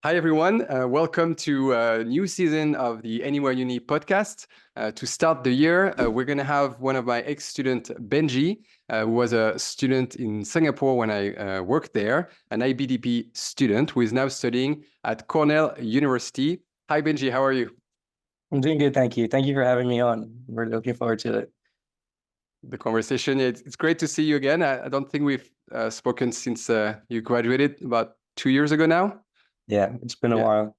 Hi, everyone. Welcome to a new season of the Anywhere Uni podcast. To start the year, we're going to have one of my ex-student, Benji, who was a student in Singapore when I worked there, an IBDP student who is now studying at Cornell University. Hi, Benji. How are you? I'm doing good, thank you. Thank you for having me on. We're looking forward to it. The conversation, it's great to see you again. I don't think we've spoken since you graduated about 2 years ago now. Yeah, it's been a Yeah. while.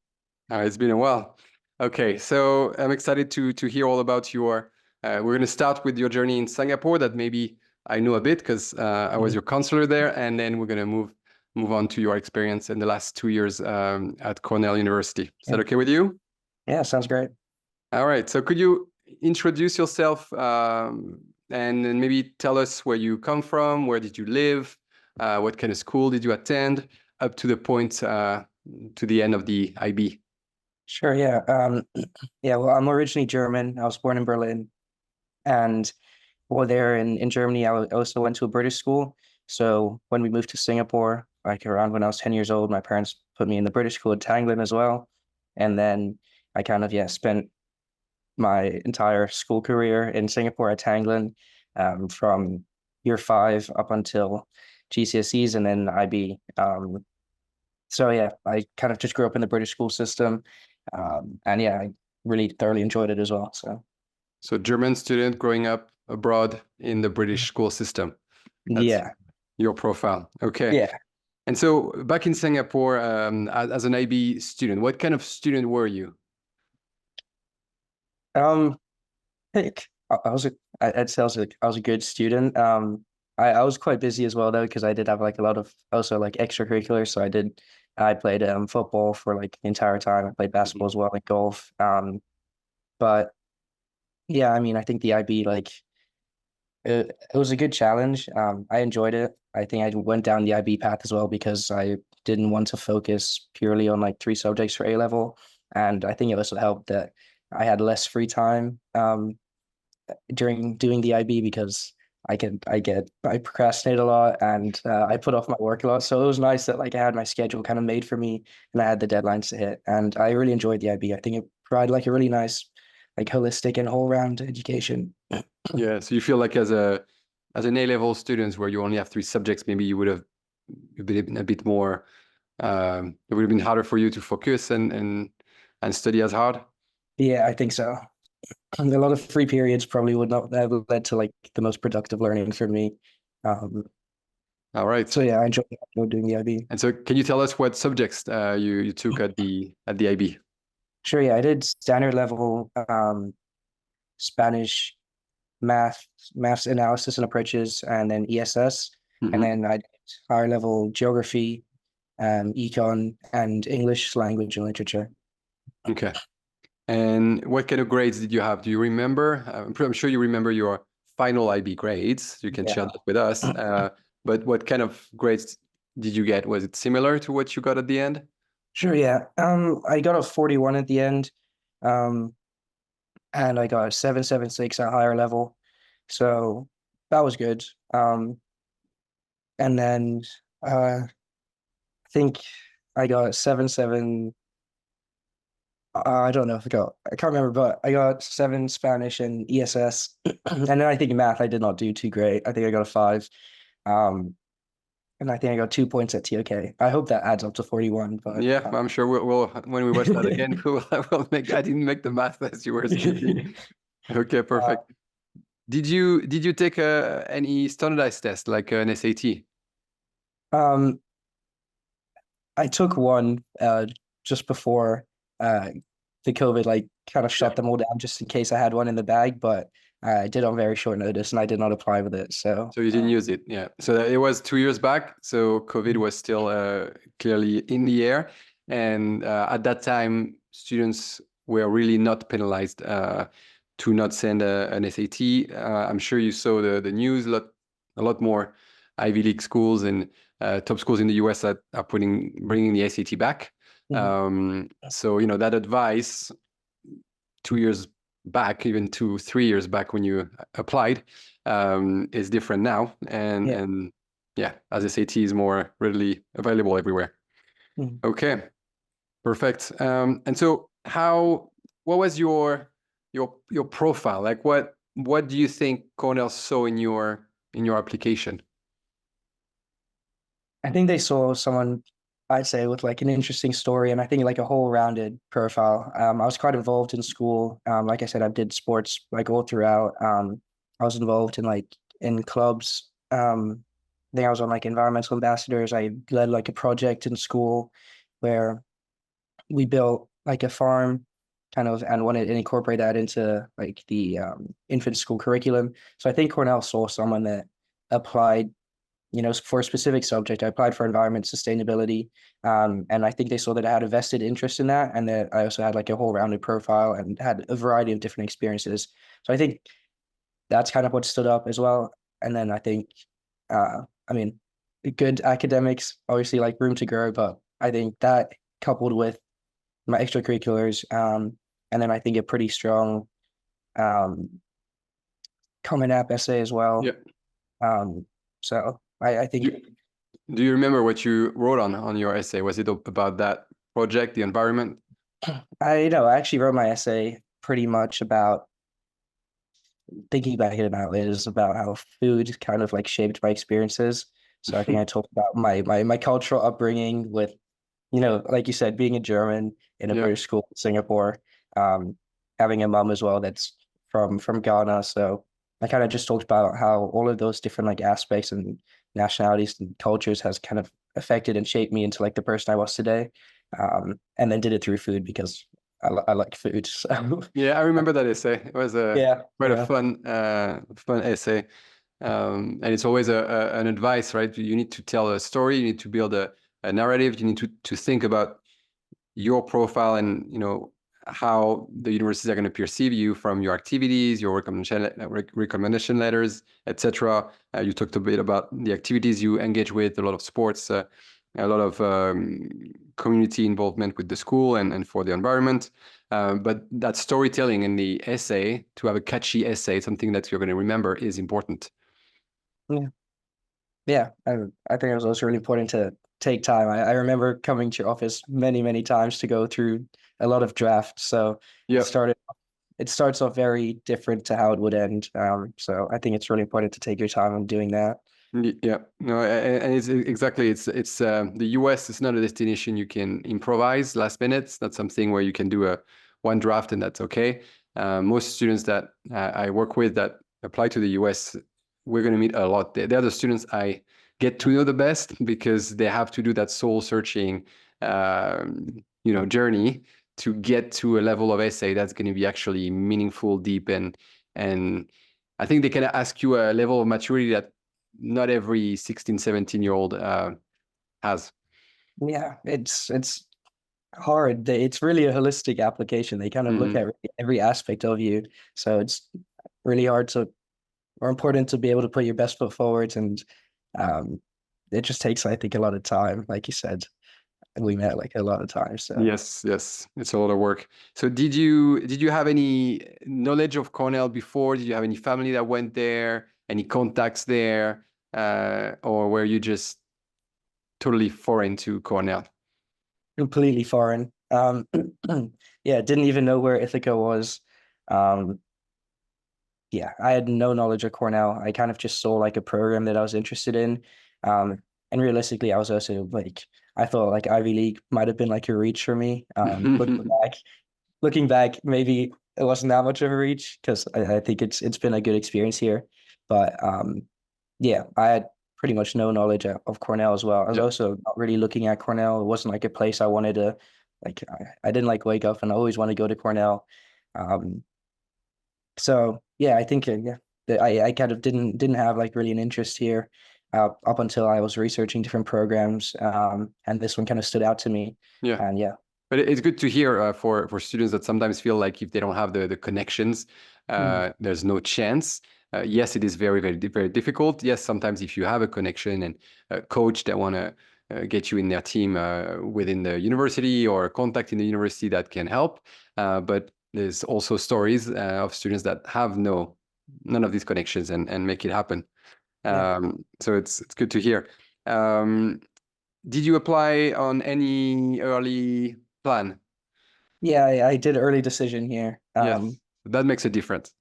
It's been a while. Okay, so I'm excited to hear all about your. We're going to start with your journey in Singapore. That maybe I know a bit because I was your counselor there, and then we're going to move on to your experience in the last 2 years at Cornell University. Is that okay with you? Yeah, sounds great. All right. So could you introduce yourself and then maybe tell us where you come from, where did you live, what kind of school did you attend, up to the point to the end of the IB? Sure, yeah. Yeah, well, I'm originally German. I was born in Berlin. And while there in Germany, I also went to a British school. So when we moved to Singapore, like around when I was 10 years old, my parents put me in the British school at Tanglin as well. And then I kind of, yeah, spent my entire school career in Singapore at Tanglin, from year five up until GCSEs and then IB. So yeah, I kind of just grew up in the British school system, and yeah, I really thoroughly enjoyed it as well. So German student growing up abroad in the British school system. That's Yeah, your profile. Okay. yeah. And so back in Singapore, as an IB student, what kind of student were you? Um, I think I was a, I'd say I was a good student. I was quite busy as well though because I did have like a lot of also like extracurriculars. So I played football for like the entire time. I played basketball as well, like golf. But yeah, I mean, I think the IB like it was a good challenge. I enjoyed it. I think I went down the IB path as well because I didn't want to focus purely on like three subjects for A level, and I think it also helped that I had less free time during doing the IB because I procrastinate a lot and I put off my work a lot. So it was nice that like I had my schedule kind of made for me and I had the deadlines to hit. And I really enjoyed the IB. I think it provided like a really nice, like holistic and all round education. Yeah. So you feel like as an A-level student where you only have three subjects, maybe you would have been a bit more, it would have been harder for you to focus and study as hard. Yeah, I think so. A lot of free periods probably would not have led to like the most productive learning for me. Um, All right. so yeah, I enjoyed doing the IB. And so can you tell us what subjects you took at the IB? Sure, yeah, I did standard level Spanish, maths analysis and approaches, and then ESS. And Mhm. then I did higher level geography, econ, and English language and literature. Okay. And what kind of grades did you have? Do you remember? I'm sure you remember your final IB grades. You can share Yeah. that with us. But what kind of grades did you get? Was it similar to what you got at the end? Sure, yeah. I got a 41 at the end. Um, and I got a 776 at higher level. So that was good. And then I think I got 7.7. I don't know if I can't remember, but I got seven Spanish and ESS. And then I think in math I did not do too great. I think I got a five. Um, and I think I got 2 points at TOK. I hope that adds up to 41, but Yeah, I'm sure we'll when we watch that again, we'll make. I didn't make the math as you were speaking. Okay, perfect. Did you take any standardized test like an SAT? um, I took one just before uh the COVID like kind of Yeah. shut them all down just in case I had one in the bag, but I did on very short notice and I did not apply with it. So So you didn't use it, yeah. So it was 2 years back. So COVID was still clearly in the air, and at that time, students were really not penalized to not send an SAT. I'm sure you saw the news. A lot more Ivy League schools and top schools in the US that are bringing the SAT back. Mhm. So that advice 2 years back, even 2, 3 years back when you applied, is different now. And Yeah. and yeah, as SAT is more readily available everywhere. Mhm. Okay. Perfect. And so what was your profile? Like what do you think Cornell saw in your application? I think they saw someone, I'd say, with like an interesting story, and I think like a whole rounded profile. I was quite involved in school. Like I said, I did sports like all throughout. I was involved in like in clubs. I think I was on like environmental ambassadors. I led like a project in school where we built like a farm kind of and wanted to incorporate that into like the infant school curriculum. So I think Cornell saw someone that applied, for a specific subject. I applied for environment sustainability. And I think they saw that I had a vested interest in that and that I also had like a whole rounded profile and had a variety of different experiences. So I think that's kind of what stood up as well. And then I think, I mean, good academics, obviously like room to grow, but I think that coupled with my extracurriculars, and then I think a pretty strong um, Common App essay as Yeah. well. So I think Do you remember what you wrote on your essay? Was it about that project, the environment? I actually wrote my essay pretty much about thinking back it out is about how food kind of like shaped my experiences. So I think I talked about my cultural upbringing with, like you said, being a German in a Yeah. British school in Singapore, um, having a mom as well that's from Ghana. So I kind of just talked about how all of those different like aspects and nationalities and cultures has kind of affected and shaped me into like the person I was today. And then did it through food because I like food. So Yeah, I remember that essay. It was yeah, quite a yeah. fun essay. And it's always an advice, right? You need to tell a story, you need to build a narrative, you need to think about your profile and how the universities are going to perceive you from your activities, your recommendation letters, etc. You talked a bit about the activities you engage with, a lot of sports, a lot of community involvement with the school and for the environment. But that storytelling in the essay, to have a catchy essay, something that you're going to remember, is important. Yeah. Yeah, I think it was also really important to take time. I remember coming to your office many, many times to go through a lot of drafts. So Yeah. it starts off very different to how it would end. So I think it's really important to take your time on doing that. Yeah, no, and it's exactly it's the US is not a destination you can improvise last minute. It's not something where you can do a one draft and that's okay. Most students that I work with that apply to the US, we're going to meet a lot. They're the students I get to know the best because they have to do that soul searching, journey to get to a level of essay that's going to be actually meaningful, deep, and I think they can ask you a level of maturity that not every 16, 17-year-old has. Yeah, it's hard. It's really a holistic application. They kind of look Mm-hmm. at every aspect of you. So it's really hard to or important to be able to put your best foot forward. And um, it just takes, I think, a lot of time. Like you said, we met like a lot of times. So. Yes, it's a lot of work. So did you have any knowledge of Cornell before? Did you have any family that went there? Any contacts there? Or were you just totally foreign to Cornell? Completely foreign. Yeah, didn't even know where Ithaca was. Um, yeah, I had no knowledge of Cornell. I kind of just saw like a program that I was interested in. And realistically, I was also like, I thought like Ivy League might have been like a reach for me. Looking back, maybe it wasn't that much of a reach because I think it's been a good experience here. But yeah, I had pretty much no knowledge of Cornell as well. I was Yeah. also not really looking at Cornell. It wasn't like a place I wanted to like. I didn't like wake up and I always want to go to Cornell. Um, so yeah, I think yeah, I kind of didn't have like really an interest here up until I was researching different programs. And this one kind of stood out to me. Yeah. And yeah. But it's good to hear for students that sometimes feel like if they don't have the connections, Mm. there's no chance. Yes, it is very, very, very difficult. Yes, sometimes if you have a connection and a coach that want to get you in their team within the university or a contact in the university that can help. But there's also stories of students that have none of these connections and make it happen. Yeah. So it's good to hear. Did you apply on any early plan. Yeah, I did early decision here. Yes, that makes a difference.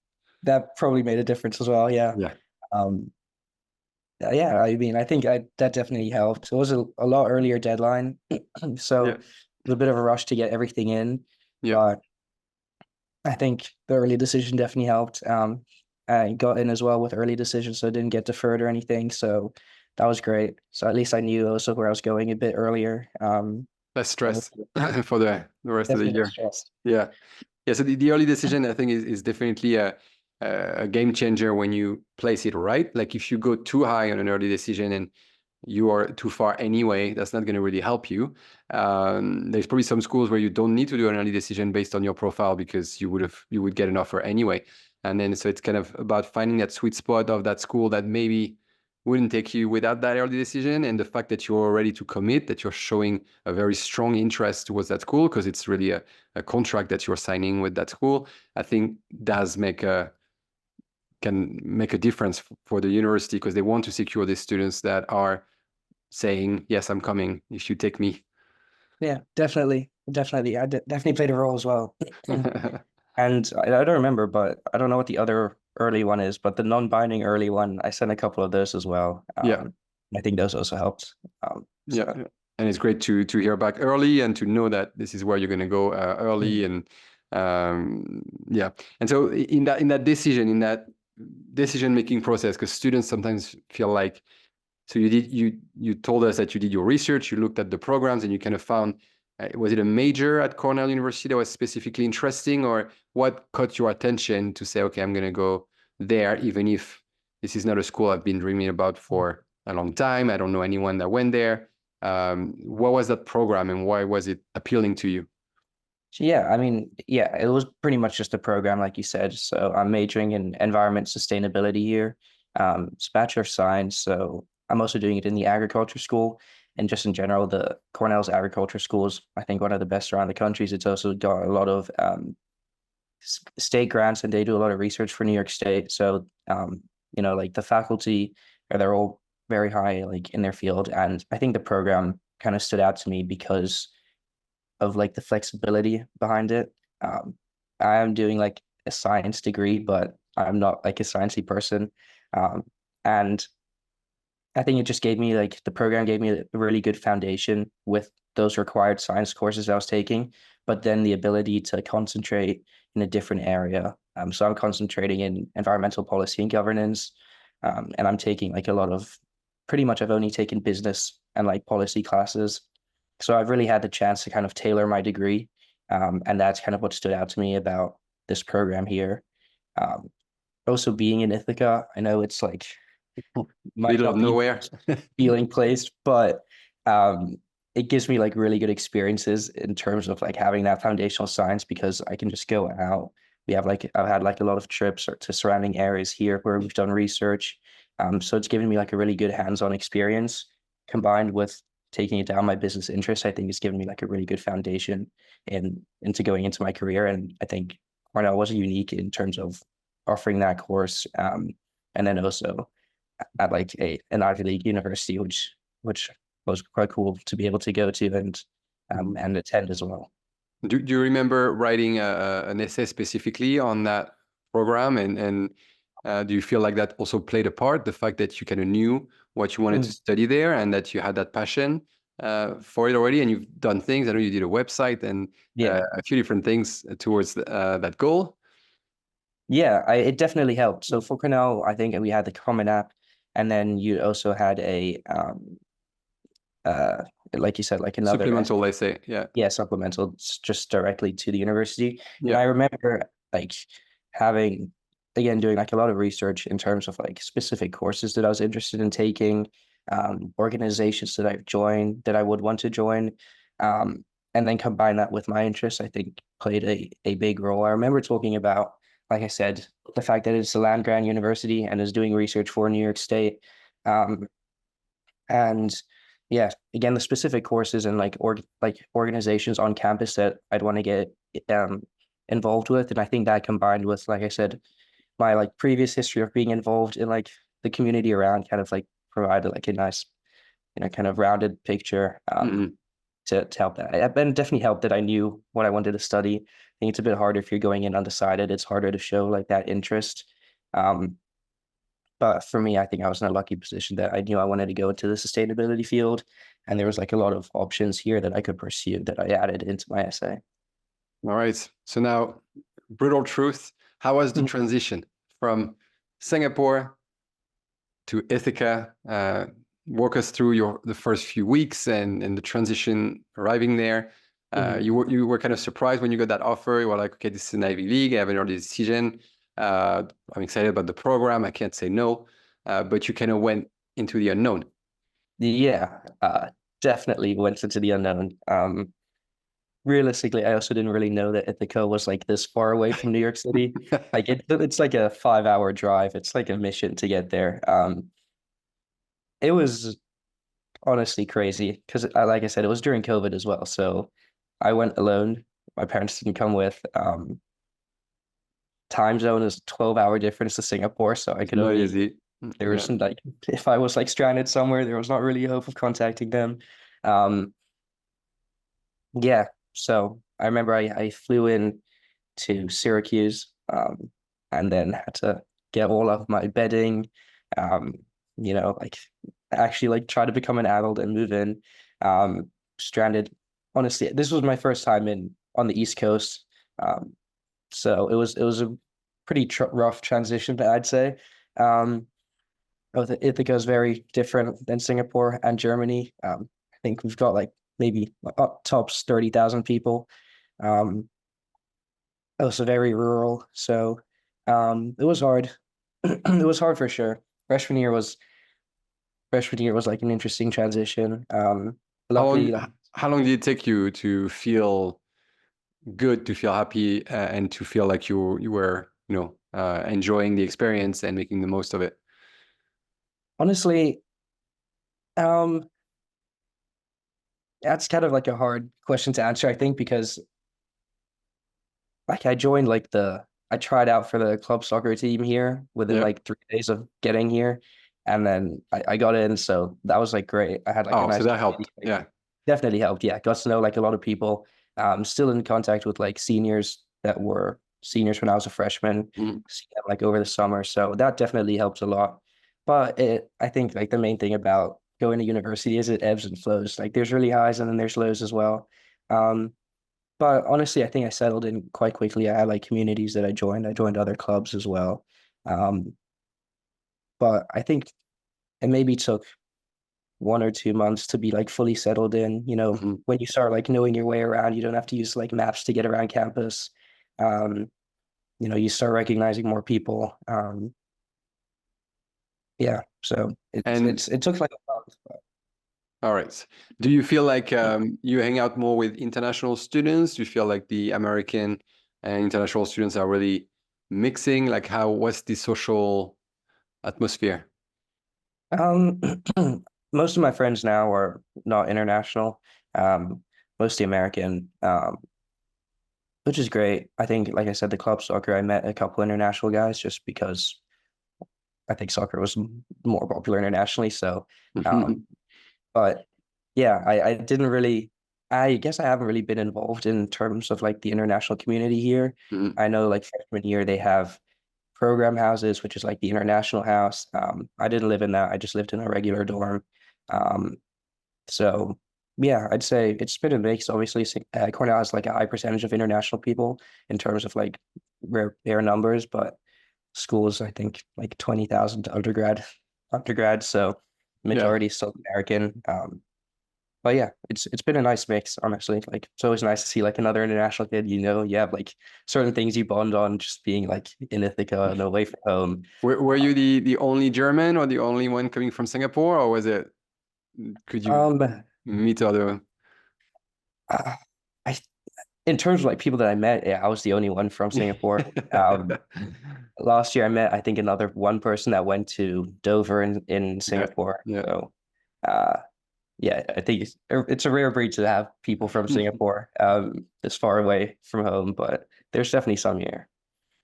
That probably made a difference as well. Yeah. Yeah. Um, yeah, I mean, I think that definitely helped. It was a lot earlier deadline, so Yeah. it was a bit of a rush to get everything in, Yeah. but I think the early decision definitely helped. I got in as well with early decision, so I didn't get deferred or anything. So that was great. So at least I knew also where I was going a bit earlier. Less So stress for the rest of the definitely less year. stressed. Yeah. Yeah. So the early decision, I think, is definitely a game changer when you place it right. Like if you go too high on an early decision and you are too far anyway, that's not going to really help you. There's probably some schools where you don't need to do an early decision based on your profile because you would get an offer anyway. And then so it's kind of about finding that sweet spot of that school that maybe wouldn't take you without that early decision, and the fact that you're ready to commit, that you're showing a very strong interest towards that school because it's really a contract that you're signing with that school, I think does can make a difference for the university because they want to secure these students that are saying, yes, I'm coming if you take me. Yeah, definitely, definitely. Definitely played a role as well. And I don't remember, but I don't know what the other early one is, but the non-binding early one, I sent a couple of those as well. Yeah. I think those also helped. Yeah. So Yeah. And it's great to hear back early and to know that this is where you're going to go early. And yeah. And so in that decision making process, because students sometimes feel like, so you told us that you did your research, you looked at the programs, and you kind of found, was it a major at Cornell University that was specifically interesting, or what caught your attention to say, okay, I'm going to go there, even if this is not a school I've been dreaming about for a long time. I don't know anyone that went there. What was that program and why was it appealing to you? yeah, I mean, yeah, it was pretty much just a program, like you said. So I'm majoring in environment sustainability here. It's Bachelor of Science, so I'm also doing it in the agriculture school. And just in general, the Cornell's agriculture school is, I think, one of the best around the countries. It's also got a lot of state grants, and they do a lot of research for New York State. So, like the faculty, they're all very high, like in their field. And I think the program kind of stood out to me because of like the flexibility behind it. I am doing like a science degree, but I'm not like a sciencey person. And I think it just gave me like the program gave me a really good foundation with those required science courses I was taking, but then the ability to concentrate in a different area. So I'm concentrating in environmental policy and governance, and I'm taking like a lot of, pretty much I've only taken business and like policy classes. So I've really had the chance to kind of tailor my degree, and that's kind of what stood out to me about this program here. Um, Also being in Ithaca, I know it's like might Middle of not be nowhere. feeling placed, but um, it gives me like really good experiences in terms of like having that foundational science because I can just go out. We have like I've had like a lot of trips to surrounding areas here where we've done research. So it's given me like a really good hands-on experience combined with taking it down my business interests. I think it's given me like a really good foundation into going into my career. And I think Cornell was unique in terms of offering that course. And then also at like an Ivy League university, which was quite cool to be able to go to and attend as well. Do you remember writing an essay specifically on that program? And do you feel like that also played a part, the fact that you kind of knew what you wanted to Mm. study there and that you had that passion for it already and you've done things? I know you did a website and Yeah, a few different things towards that goal. yeah, it definitely helped. So for Cornell, I think we had the Common App, and then you also had a uh like you said, like another Supplemental essay. Yeah. yeah, supplemental just directly to the university. And Yeah. I remember like having again doing like a lot of research in terms of like specific courses that I was interested in taking, organizations that I've joined that I would want to join. And then combine that with my interests, I think played a big role. I remember talking about, like I said, the fact that it's a land grant university and is doing research for New York State. Um, and yeah, again, the specific courses and like organizations on campus that I'd want to get um involved with. And I think that combined with, like I said, my like previous history of being involved in like the community around kind of like provided like a nice, kind of rounded picture. Mhm. to help that. It definitely helped that I knew what I wanted to study. I think it's a bit harder if you're going in undecided. It's harder to show like that interest. Um, but for me, I think I was in a lucky position that I knew I wanted to go into the sustainability field, and there was like a lot of options here that I could pursue that I added into my essay. All right. So now, brutal truth. How was the transition from Singapore to Ithaca? Walk us through the first few weeks and the transition arriving there. Mhm. You were kind of surprised when you got that offer. You were like, okay, this is an Ivy League. I haven't already decision. I'm excited about the program. I can't say no. But you kind of went into the unknown. Yeah, definitely went into the unknown. Realistically, I also didn't really know that Ithaca was like this far away from New York City. Like it's like a 5 hour drive. It's like a mission to get there. It was honestly crazy because, like I said, it was during COVID as well. So I went alone. My parents didn't come with. Time zone is 12-hour difference to Singapore, so I could Not only easy. there was Yeah. some like if I was like stranded somewhere, there was not really a hope of contacting them. Um, yeah, so I remember I flew in to Syracuse, and then had to get all of my bedding, um, like actually like try to become an adult and move in. Stranded. Honestly, this was my first time in on the East Coast, so it was a pretty rough transition, I'd say. Um, Ithaca is very different than Singapore and Germany. I think we've got like maybe up tops 30,000 people. Um, also very rural. So it was hard. It was hard for sure. Freshman year was like an interesting transition. How long Luckily, like how long did it take you to feel good, to feel happy, and to feel like you were, enjoying the experience and making the most of it? honestly, um, that's kind of like a hard question to answer, I think, because like I tried out for the club soccer team here within Yeah. like 3 days of getting here, and then I got in, so that was like great. I had like a Oh, so nice that community. helped. Yeah. Definitely helped. Yeah, got to know like a lot of people. Still in contact with like seniors that were seniors when I was a freshman, Mm. see them, like over the summer. So that definitely helps a lot. But I think like the main thing about going to university is it ebbs and flows. Like there's really highs and then there's lows as well. Um, but honestly, I think I settled in quite quickly. I had like communities that I joined. I joined other clubs as well. Um, but I think it maybe took 1 or 2 months to be like fully settled in. Mhm. When you start like knowing your way around, you don't have to use like maps to get around campus. Um, you start recognizing more people. Yeah, so And it took like a month. But all right. Do you feel like you hang out more with international students? Do you feel like the American and international students are really mixing? Like what's the social atmosphere? um, most of my friends now are not international, mostly American, which is great. I think, like I said, the club soccer, I met a couple international guys just because I think soccer was more popular internationally. So, um, but yeah, I didn't really, I guess I haven't really been involved in terms of like the international community here. Mhm. I know like freshman year they have program houses, which is like the international house. I didn't live in that. I just lived in a regular dorm. Um, so yeah, I'd say it's been a mix. Obviously, Cornell has like a high percentage of international people in terms of like rare bare numbers, but schools, I think like 20,000 undergrad. So Yeah. majority is still American. But yeah, it's been a nice mix, honestly. Like it's always nice to see like another international kid, you have like certain things you bond on just being like in Ithaca and away from home. Were you the only German or the only one coming from Singapore, or was it? Could you Um, meet other? uh, I in terms of like people that I met, yeah, I was the only one from Singapore. Last year I met I think another one person that went to Dover in Yeah, Singapore. yeah. So uh yeah, I think it's a rare breed to have people from Singapore this far away from home, but there's definitely some here.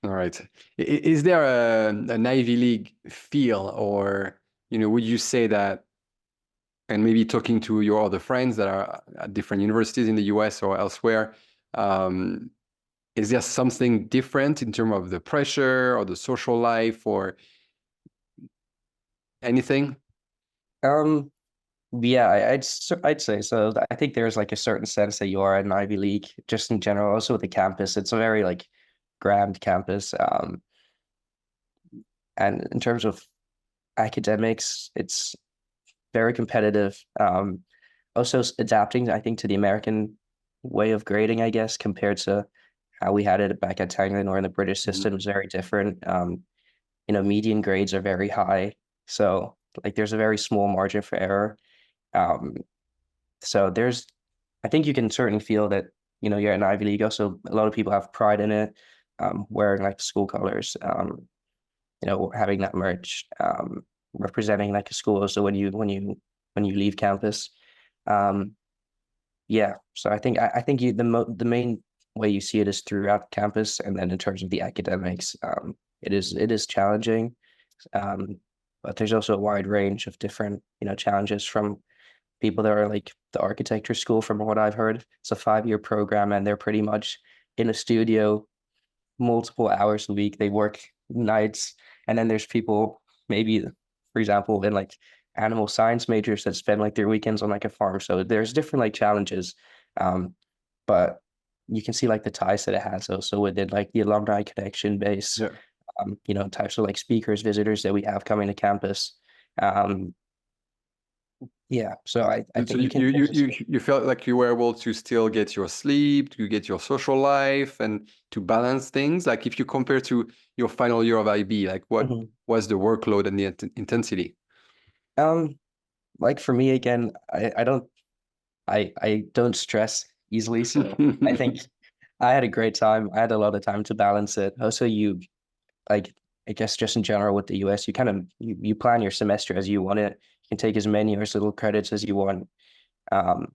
All right. Is there an Ivy League feel, or would you say that and maybe talking to your other friends that are at different universities in the US or elsewhere, um, is there something different in terms of the pressure or the social life or anything? Um, yeah, I'd say so. I think there's like a certain sense that you are at an Ivy League, just in general. Also with the campus, it's a very like grand campus. And in terms of academics, it's very competitive. Also adapting, I think, to the American way of grading, I guess, compared to how we had it back at Tanglen or in the British Mhm. system is very different. Median grades are very high, so like there's a very small margin for error. Um, so I think you can certainly feel that, you're an Ivy League. Also, a lot of people have pride in it, wearing like the school colors, having that merch, representing like a school. So when you leave campus, um, yeah. So I think the main way you see it is throughout campus, and then in terms of the academics, it is challenging, um, but there's also a wide range of different challenges from people that are like the architecture school. From what I've heard, it's a 5-year program, and they're pretty much in a studio multiple hours a week. They work nights, and then there's people maybe, for example, in like animal science majors that spend like their weekends on like a farm. So there's different like challenges, but you can see like the ties that it has also within like the alumni connection base, Yeah. types of like speakers, visitors that we have coming to campus. Um, yeah, so I So think you can also see. you felt like you were able to still get your sleep, to get your social life, and to balance things. Like if you compare to your final year of IB, like what Mhm. was the workload and the intensity? Um, like for me again, I don't stress easily, so I think I had a great time. I had a lot of time to balance it. Also, like I guess just in general with the US, you kind of you plan your semester as you want it. You can take as many or as little credits as you want. Um,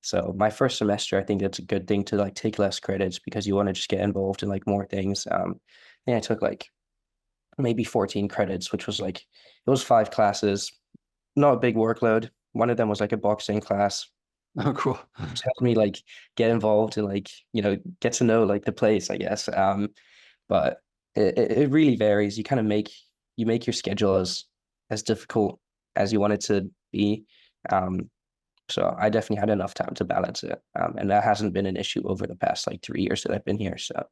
so my first semester, I think it's a good thing to like take less credits because you want to just get involved in like more things. I took like maybe 14 credits, which was like it was 5 classes, not a big workload. One of them was like a boxing class, Oh, cool. which helped me like get involved and like get to know like the place, I guess. But it really varies. You kind of make your schedule as difficult as you want it to be. Um, so I definitely had enough time to balance it, and that hasn't been an issue over the past like 3 years that I've been here. So.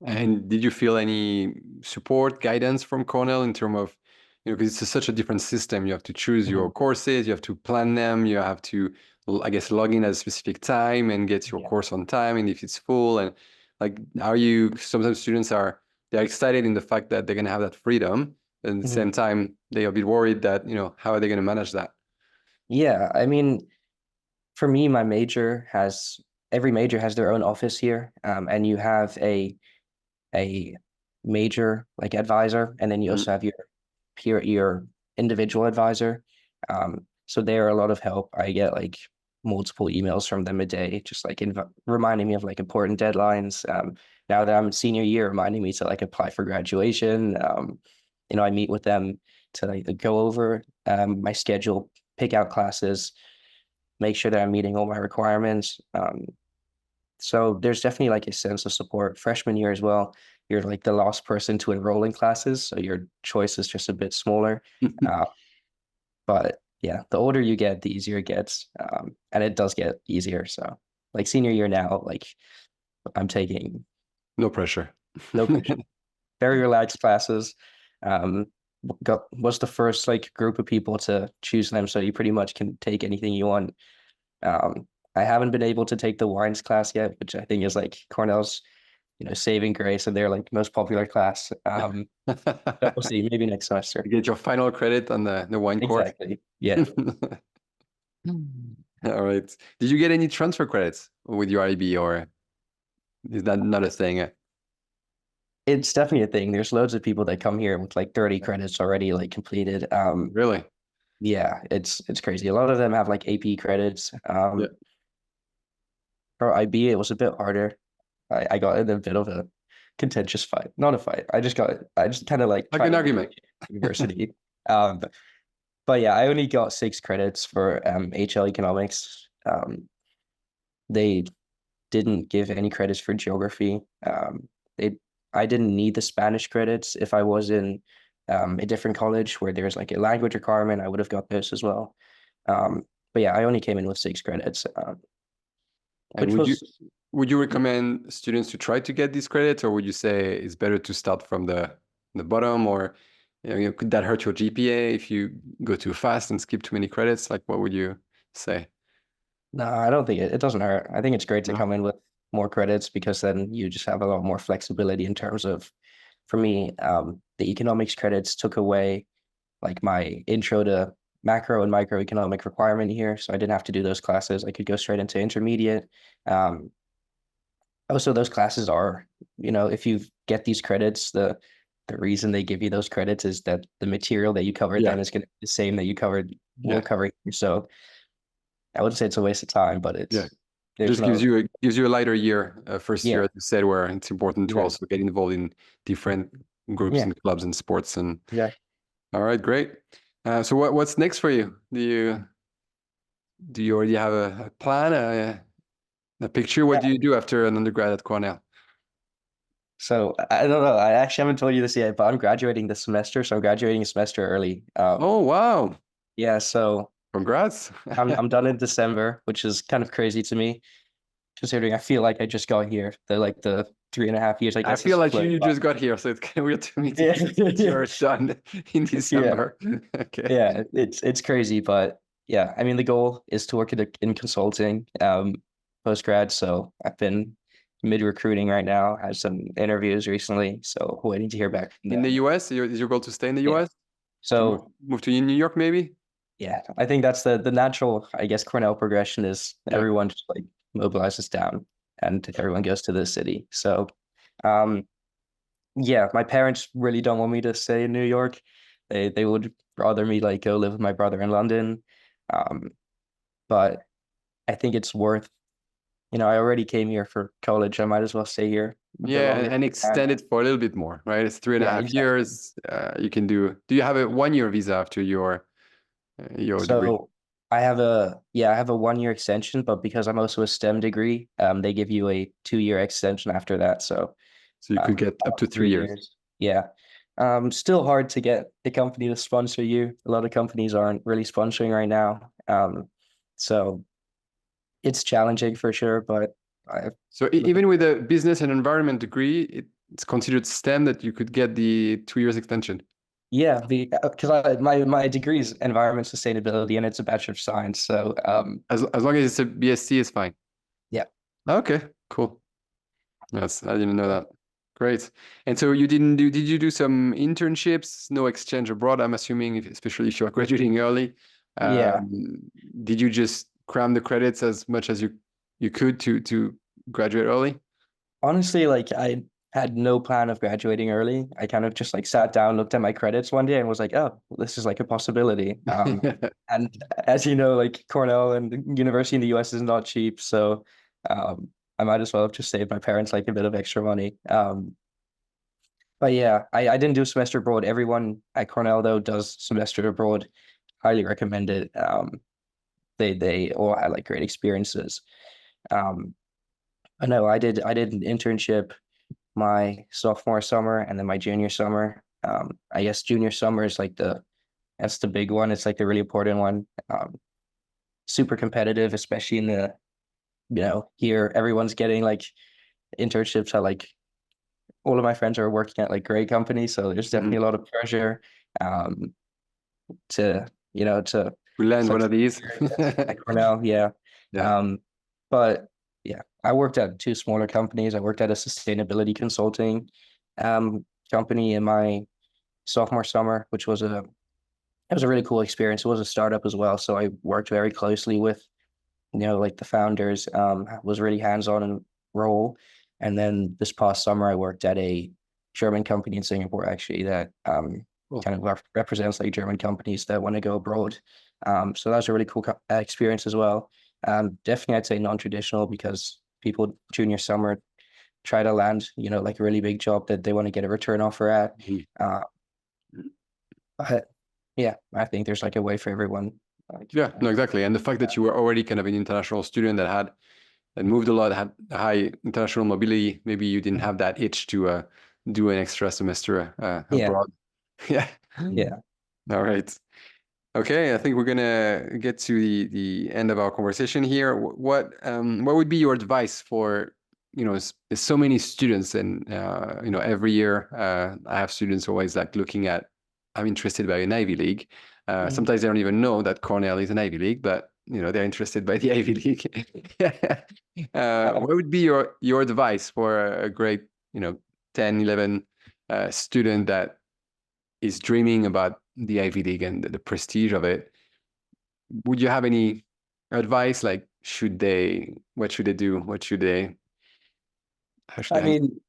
And did you feel any support, guidance from Cornell in terms of, because it's such a different system. You have to choose your Mhm. courses, you have to plan them, you have to, I guess, log in at a specific time and get your Yeah. course on time, and if it's full, and like, are you, sometimes students are, they're excited in the fact that they're going to have that freedom, and at the Mhm. same time, they're a bit worried that, how are they going to manage that? Yeah, I mean, for me, every major has their own office here, and you have a major like advisor, and then you Mhm. also have your individual advisor. So they are a lot of help. I get like multiple emails from them a day, just like reminding me of like important deadlines. Now that I'm in senior year, reminding me to like apply for graduation. I meet with them to like go over my schedule, pick out classes, make sure that I'm meeting all my requirements. So there's definitely like a sense of support. Freshman year as well, you're like the last person to enroll in classes, so your choice is just a bit smaller. Uh, but yeah, the older you get, the easier it gets, and it does get easier. So like senior year now, like I'm taking No pressure. no pressure, very relaxed classes. Um, was the first like group of people to choose them, so you pretty much can take anything you want. I haven't been able to take the wines class yet, which I think is like Cornell's saving grace and their like most popular class. But we'll see, maybe next semester. You get your final credit on the wine course. Exactly. Yeah. All right. Did you get any transfer credits with your IB, or is that not a thing? It's definitely a thing. There's loads of people that come here with like 30 credits already like completed. Really? Yeah, it's crazy. A lot of them have like AP credits. Yeah. For IB, it was a bit harder. I got in a bit of a contentious fight. Not a fight. I just kind of like Like tried an to argument. negotiate with university. Um, but yeah, I only got 6 credits for HL economics. They didn't give any credits for geography. They I didn't need the Spanish credits. If I was in a different college where there's like a language requirement, I would have got those as well. But yeah, I only came in with 6 credits, And which was would you recommend students to try to get these credits, or would you say it's better to start from the bottom, or could that hurt your GPA if you go too fast and skip too many credits? Like, what would you say? no, I don't think it doesn't hurt. I think it's great to No? come in with more credits because then you just have a lot more flexibility in terms of, for me, the economics credits took away like my intro to macro and microeconomic requirement here. So I didn't have to do those classes. I could go straight into intermediate. Um, Also, those classes are, if you get these credits, the reason they give you those credits is that the material that you covered Yeah, then is going to be the same that you covered will yeah, cover here. So I wouldn't say it's a waste of time, but yeah. there's Just gives no, you a lighter year, first year, yeah, as you said, where it's important to exactly. also get involved in different groups Yeah, and clubs and sports. And yeah. all right, great. So what's next for you? Do you already have a plan, a picture? What do you do after an undergrad at Cornell? So I don't know. I actually haven't told you this yet, but I'm graduating this semester. So I'm graduating a semester early. Oh, wow. Yeah, so Congrats. I'm done in December, which is kind of crazy to me, considering I feel like I just got here. The 3.5 years, I I guess, feel is like flown you by. just got here, so it's kind of weird to me to Yeah, hear that you're done in yeah, December. Okay. yeah. It's crazy, but yeah. I mean, the goal is to work in consulting, post grad. So I've been mid recruiting right now. Had some interviews recently, so waiting to hear back from In the them. US, is your goal to stay in the Yeah. US? To So move to New York, maybe? yeah, I think that's the natural, I guess, Cornell progression is Yeah. everyone just like mobilizes down and everyone goes to the city. So, um, yeah, my parents really don't want me to stay in New York. They would rather me like go live with my brother in London. Um, but I think it's worth, I already came here for college. I might as well stay here a bit Yeah, longer. and And extend it for a little bit more, right? It's three and a yeah, half exactly. years. You can do you have a 1 year visa after your degree? So I have a 1 year extension, but because I'm also a STEM degree, they give you a 2 year extension after that. So So you could get up to 3 years. 3 years. Yeah. Still hard to get a company to sponsor you. A lot of companies aren't really sponsoring right now. So it's challenging for sure, but I So even with a business and environment degree, it's considered STEM that you could get the 2 years extension. yeah, because my degree is environment sustainability and it's a Bachelor of Science. So As long as it's a BSc, is fine. yeah. Okay, cool. Yes, I didn't know that. Great. And so did you do some internships, no exchange abroad, I'm assuming, especially if you're graduating early. Yeah. Did you just cram the credits as much as you could to graduate early? Honestly, like I had no plan of graduating early. I kind of just like sat down, looked at my credits one day and was like, oh, this is like a possibility. And as you know, like Cornell and the university in the US is not cheap. So I might as well have just saved my parents like a bit of extra money. But yeah, I didn't do semester abroad. Everyone at Cornell though does semester abroad. Highly recommend it. They all had like great experiences. Um, I know I did an internship my sophomore summer and then my junior summer. I guess junior summer is like that's the big one. It's like the really important one. Super competitive, especially in here everyone's getting like internships at like all of my friends are working at like great companies, so there's definitely Mhm. a lot of pressure um to We land one succeed of these. at Cornell. Yeah. Yeah. But yeah, I worked at 2 smaller companies. I worked at a sustainability consulting company in my sophomore summer, which was it was a really cool experience. It was a startup as well, so I worked very closely with like the founders. Was really hands-on and role. And then this past summer, I worked at a German company in Singapore actually that Cool. kind of represents like German companies that want to go abroad. So that was a really cool experience as well. Definitely, I'd say non-traditional because people junior summer try to land, like a really big job that they want to get a return offer at. Mhm. Uh, Yeah, I think there's like a way for everyone. Like, Yeah, no, exactly. And the fact that you were already kind of an international student that moved a lot, had high international mobility, maybe you didn't have that itch to do an extra semester yeah, abroad. Yeah. yeah. All right. Okay, I think we're gonna get to the end of our conversation here. What would be your advice for, there's so many students, and every year I have students always like looking at, I'm interested by an Ivy League. Mhm. Sometimes they don't even know that Cornell is an Ivy League, but they're interested by the Ivy League. What Um, would be your advice for a great 10, 11 student that is dreaming about the Ivy League and the prestige of it? Would you have any advice? Like, what should they do? How should I they handle? mean,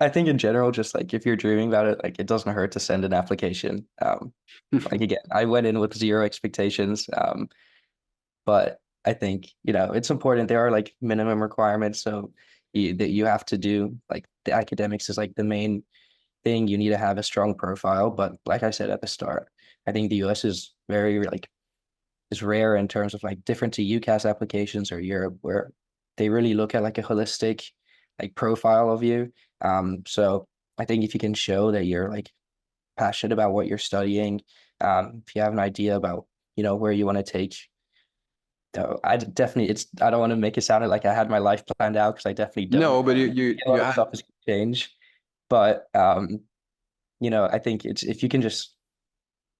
I think in general, just like if you're dreaming about it, like it doesn't hurt to send an application. Like again, I went in with zero expectations. But I think, it's important. There are like minimum requirements. So that you have to do, like the academics is like the main thing. You need to have a strong profile. But like I said at the start, I think the US is very like is rare in terms of like different to UCAS applications or Europe, where they really look at like a holistic like profile of you. So I think if you can show that you're like passionate about what you're studying, if you have an idea about, where you want to take. So definitely, I don't want to make it sound like I had my life planned out, because I definitely don't. No, but you A lot you of had. stuff is going to change, but I think it's if you can just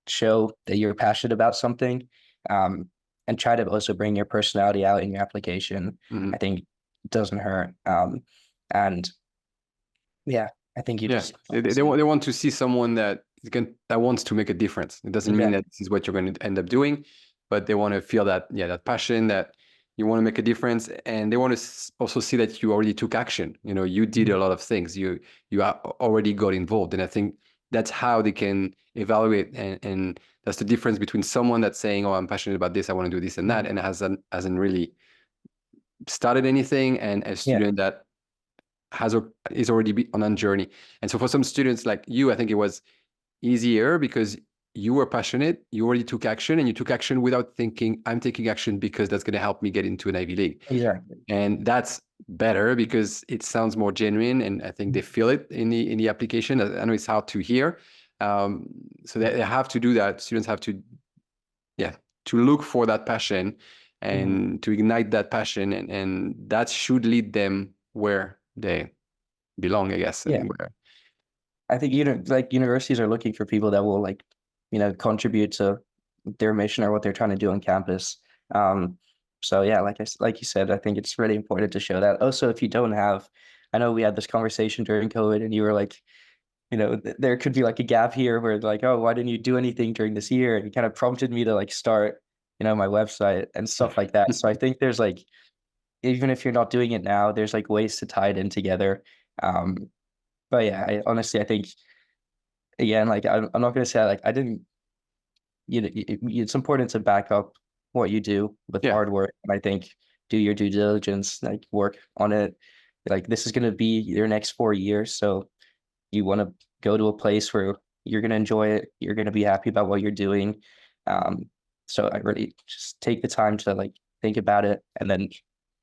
show that you're passionate about something, um, and try to also bring your personality out in your application, I Mhm. think it doesn't hurt. And yeah, I think you Yeah, just they want to see someone that wants to make a difference. It doesn't mean that exactly. this is what you're going to end up doing, but they want to feel that, yeah, that passion, that you want to make a difference, and they want to also see that you already took action. You did a lot of things. Already got involved, and I think that's how they can evaluate, and that's the difference between someone that's saying, "Oh, I'm passionate about this. I want to do this and that," Mhm. and hasn't really started anything, and a Yeah, student that is already on a journey. And so for some students like you, I think it was easier because you were passionate, you already took action, and you took action without thinking, I'm taking action because that's going to help me get into an Ivy League. exactly. And that's better because it sounds more genuine, and I think they feel it in the application. I know it's hard to hear. So they have to do that. Students have to, yeah, to look for that passion Mhm. and to ignite that passion, and that should lead them where they belong, I guess, Yeah. and where. I think like universities are looking for people that will like, contribute to their mission or what they're trying to do on campus. Um, so yeah, like you said, I think it's really important to show that. Also, if you don't have, I know we had this conversation during COVID, and you were like, there could be like a gap here where like, oh, why didn't you do anything during this year? And you kind of prompted me to like start, my website and stuff like that. So I think there's like, even if you're not doing it now, there's like ways to tie it in together. Um, but yeah, I think again, like I'm not gonna say like I didn't. It's important to back up what you do with Yeah. hard work, and I think do your due diligence, like work on it. Like this is gonna be your next 4 years, so you want to go to a place where you're gonna enjoy it. You're gonna be happy about what you're doing. Um, so I really just take the time to like think about it and then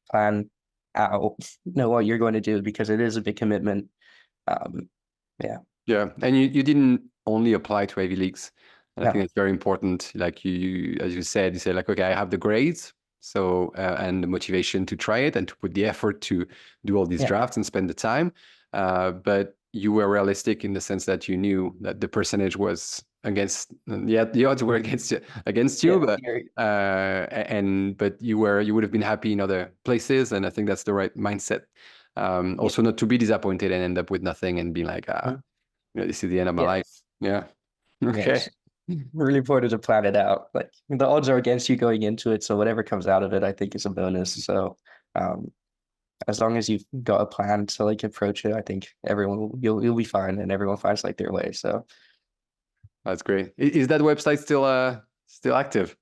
plan out, what you're going to do, because it is a big commitment. Um, yeah, Yeah, and you didn't only apply to Ivy Leagues, and I think no, it's very important. Like as you said like, okay, I have the grades, so and the motivation to try it and to put the effort to do all these yeah, drafts and spend the time. But you were realistic in the sense that you knew that the percentage was against, yeah, the odds were against yeah. you, but but you would have been happy in other places, and I think that's the right mindset. Yeah. Also, not to be disappointed and end up with nothing and be like, Mhm. this is the end of my Yeah. life. Yeah. Okay. Yes. Really important to plan it out. Like the odds are against you going into it, so whatever comes out of it, I think is a bonus. So, um, as long as you've got a plan to like approach it, I think you'll be fine, and everyone finds like their way. So, That's great. Is that website still active?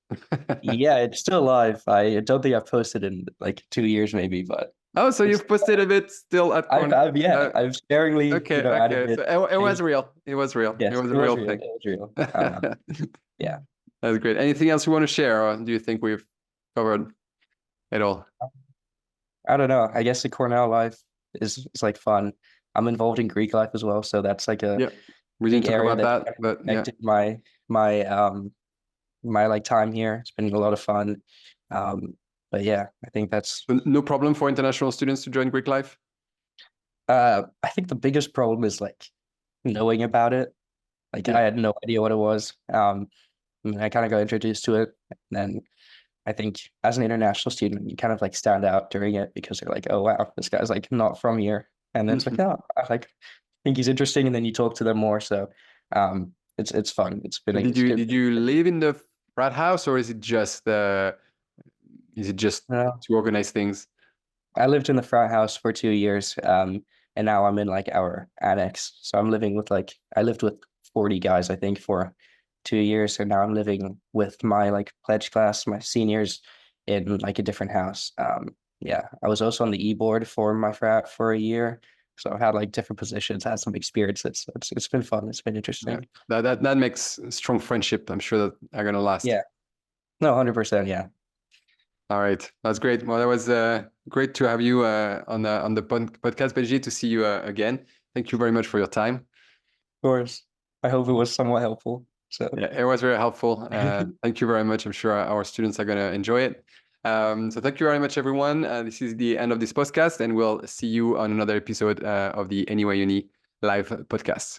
yeah, it's still live. I don't think I've posted in like 2 years, maybe, but Oh, so it's you've posted a bit still at Cornell. Yeah, I've sparingly, Okay, added okay. it. So it was real. It was real. It Yes, was it a was real real. thing. It was real. Yeah. That's great. Anything else you want to share, or do you think we've covered it all? I don't know. I guess the Cornell life is like fun. I'm involved in Greek life as well, so that's like a Yeah, we didn't big talk area about that that, kind of but yeah. affected my like time here. It's been a lot of fun. Um, but yeah, I think that's No problem for international students to join Greek life? I think the biggest problem is like knowing about it. Like Yeah. I had no idea what it was. And I kind of got introduced to it. And then I think as an international student, you kind of like stand out during it because you're like, oh wow, this guy's like not from here. And then it's like, oh, I like think he's interesting, and then you talk to them more. So it's fun. It's been So it's good. did you live in the frat house, or is it just Uh, to organize things? I lived in the frat house for 2 years, and now I'm in like our annex. So I'm living with like I lived with 40 guys, I think, for 2 years, and now I'm living with my like pledge class, my seniors, in like a different house. Yeah, I was also on the e-board for my frat for a year, so I've had like different positions, had some experience. It's been fun. It's been Yeah, interesting. that makes strong friendship. I'm sure that are gonna last. Yeah, no, 100%. Yeah, of All right, that's great. Well, that was great to have you on the podcast, Benji. To see you again. Thank you very much for your time. course. I hope it was somewhat helpful. So, Yeah, it was very helpful. Thank you very much. I'm sure our students are gonna enjoy it. So thank you very much, everyone. This is the end of this podcast, and we'll see you on another episode of the Anyway Uni live podcast.